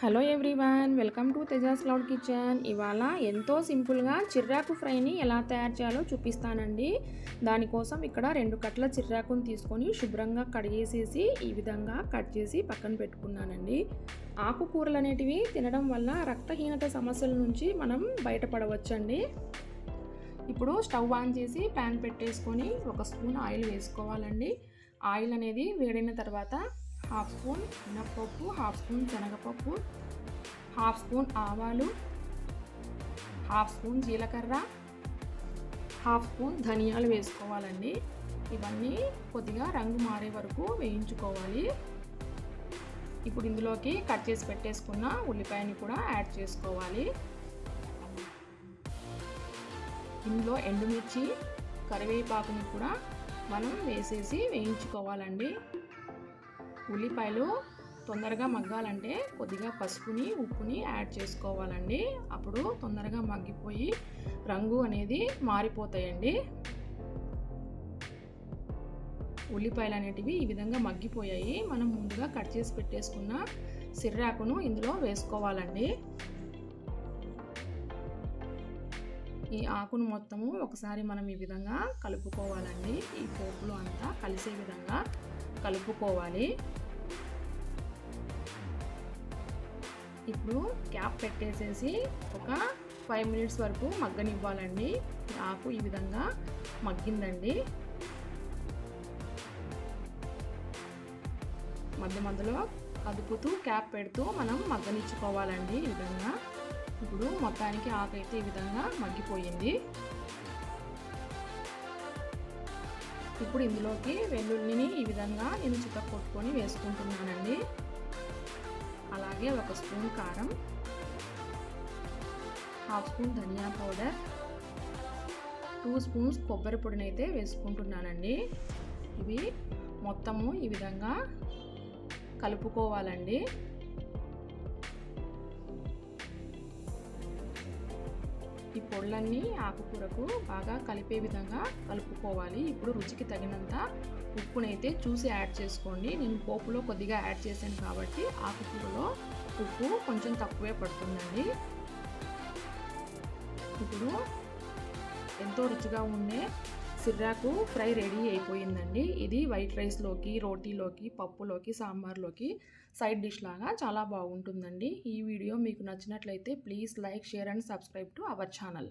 Hello everyone, welcome to Tejas cloud kitchen. ఇవాళ ఎంతో సింపుల్గా చిర్రాకు ఫ్రైని ఎలా తయారు చేయాలో చూపిస్తానండి. దానికోసం ఇక్కడ 2 కట్టల చిర్రాకును తీసుకొని శుభ్రంగా కడిగేసేసి ఈ విధంగా కట్ చేసి పక్కన పెట్టుకున్నానండి. ఆకుకూరలు అనేటివి తినడం వల్ల రక్తహీనత సమస్యల నుంచి మనం బయటపడవచ్చండి. ఇప్పుడు స్టవ్ ఆన్ చేసి ప్యాన్ పెట్టేసుకొని 1 స్పూన్ ఆయిల్ వేసుకోవాలండి. ఆయిల్ అనేది వేడైన తర్వాత 1/2 స్పూన్ మినప్పప్పు, 1/2 స్పూన్ శనగపప్పు, 1/2 స్పూన్ ఆవాలు, 1/2 స్పూన్ జీలకర్ర, 1/2 స్పూన్ ధనియాలు వేసుకోవాలండి. ఇవన్నీ కొద్దిగా రంగు మారే వరకు వేయించుకోవాలి. ఇప్పుడు ఇందులోకి కట్ చేసి పెట్టేసుకున్న ఉల్లిపాయని కూడా యాడ్ చేసుకోవాలి. ఇందులో ఎండుమిర్చి, కరివేపాకుని కూడా మనం వేసేసి వేయించుకోవాలండి. ఉల్లిపాయలు తొందరగా మగ్గాలంటే కొద్దిగా పసుపుని, ఉప్పుని యాడ్ చేసుకోవాలండి. అప్పుడు తొందరగా మగ్గిపోయి రంగు అనేది మారిపోతాయండి. ఉల్లిపాయలు అనేటివి ఈ విధంగా మగ్గిపోయాయి. మనం ముందుగా కట్ చేసి పెట్టేసుకున్న సిర్రాకును ఇందులో వేసుకోవాలండి. ఈ ఆకును మొత్తము ఒకసారి మనం ఈ విధంగా కలుపుకోవాలండి. ఈ పోపులో అంతా కలిసే విధంగా కలుపుకోవాలి. ఇప్పుడు క్యాప్ పెట్టేసేసి ఒక 5 మినిట్స్ వరకు మగ్గనివ్వాలండి. ఆకు ఈ విధంగా మగ్గిందండి. మధ్య మధ్యలో కదుపుతూ క్యాప్ పెడుతూ మనం మగ్గనిచ్చుకోవాలండి ఈ విధంగా. ఇప్పుడు మొత్తానికి ఆకు అయితే ఈ విధంగా మగ్గిపోయింది. ఇప్పుడు ఇందులోకి వెల్లుల్లిని ఈ విధంగా నేను చితక్కొట్టుకొని వేసుకుంటున్నానండి. అలాగే 1 స్పూన్ కారం, 1/2 స్పూన్ ధనియా పౌడర్, 2 స్పూన్స్ కొబ్బరి పొడిని అయితే వేసుకుంటున్నానండి. ఇవి మొత్తము ఈ విధంగా కలుపుకోవాలండి. ఈ పొడులన్నీ ఆకుకూరకు బాగా కలిపే విధంగా కలుపుకోవాలి. ఇప్పుడు రుచికి తగినంత ఉప్పునైతే చూసి యాడ్ చేసుకోండి. నేను పోపులో కొద్దిగా యాడ్ చేశాను కాబట్టి ఆకుకూరలో ఉప్పు కొంచెం తక్కువే పడుతుందండి. ఇప్పుడు ఎంతో రుచిగా ఉండే సిర్రాకు ఫ్రై రెడీ అయిపోయిందండి. ఇది వైట్ రైస్లోకి, రోటీలోకి, పప్పులోకి, సాంబార్లోకి సైడ్ డిష్ లాగా చాలా బాగుంటుందండి. ఈ వీడియో మీకు నచ్చినట్లయితే please like, share and subscribe to our channel.